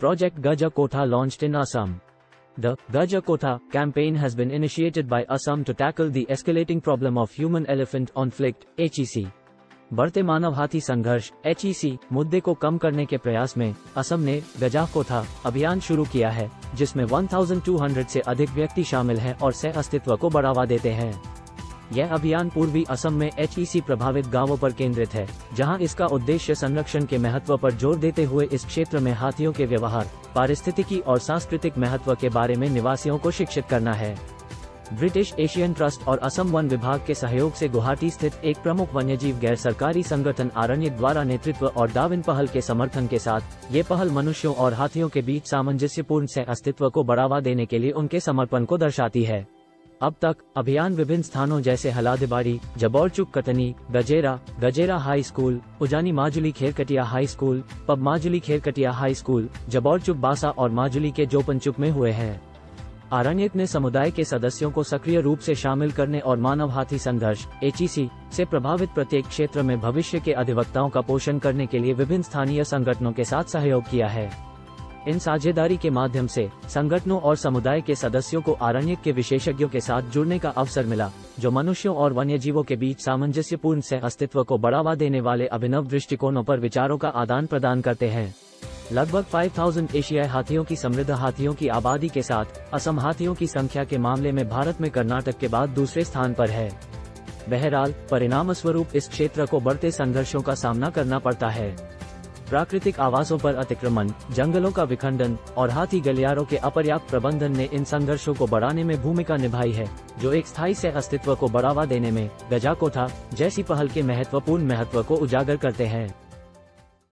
Project Gajakotha launched in Assam. The Gajakotha campaign has been initiated by Assam to tackle the escalating problem of human-elephant conflict (HEC). बढ़ते मानव हाथी संघर्ष (HEC) मुद्दे को कम करने के प्रयास में असम ने गजाकोथा अभियान शुरू किया है, जिसमें 1200 से अधिक व्यक्ति शामिल हैं और सह अस्तित्व को बढ़ावा देते हैं। यह अभियान पूर्वी असम में HEC प्रभावित गांवों पर केंद्रित है, जहां इसका उद्देश्य संरक्षण के महत्व पर जोर देते हुए इस क्षेत्र में हाथियों के व्यवहार, पारिस्थितिकी और सांस्कृतिक महत्व के बारे में निवासियों को शिक्षित करना है। ब्रिटिश एशियन ट्रस्ट और असम वन विभाग के सहयोग से गुवाहाटी स्थित एक प्रमुख वन्यजीव गैर सरकारी संगठन आरण्यक द्वारा नेतृत्व और डार्विन पहल के समर्थन के साथ ये पहल मनुष्यों और हाथियों के बीच सामंजस्यपूर्ण सह अस्तित्व को बढ़ावा देने के लिए उनके समर्पण को दर्शाती है। अब तक अभियान विभिन्न स्थानों जैसे Haladebari, Jabaurchuk Katni, Gajera high school, Ujani Majuli Kherkatia high school, Pub Majuli Kherkatia high school, Jabaurchuk Basa और माजुली के जोपनचुक में हुए हैं। आरण्यक ने समुदाय के सदस्यों को सक्रिय रूप से शामिल करने और मानव हाथी संघर्ष (HEC) से प्रभावित प्रत्येक क्षेत्र में भविष्य के अधिवक्ताओं का पोषण करने के लिए विभिन्न स्थानीय संगठनों के साथ सहयोग किया है। इन साझेदारी के माध्यम से संगठनों और समुदाय के सदस्यों को आरण्यक के विशेषज्ञों के साथ जुड़ने का अवसर मिला, जो मनुष्यों और वन्यजीवों के बीच सामंजस्यपूर्ण सह अस्तित्व को बढ़ावा देने वाले अभिनव दृष्टिकोणों पर विचारों का आदान प्रदान करते हैं। लगभग 5000 एशियाई हाथियों की समृद्ध हाथियों की आबादी के साथ असम हाथियों की संख्या के मामले में भारत में कर्नाटक के बाद दूसरे स्थान पर है। बहरहाल, परिणामस्वरूप इस क्षेत्र को बढ़ते संघर्षों का सामना करना पड़ता है। प्राकृतिक आवासों पर अतिक्रमण, जंगलों का विखंडन और हाथी गलियारों के अपर्याप्त प्रबंधन ने इन संघर्षों को बढ़ाने में भूमिका निभाई है, जो एक स्थायी सह अस्तित्व को बढ़ावा देने में गजाकोथा जैसी पहल के महत्वपूर्ण महत्व को उजागर करते हैं।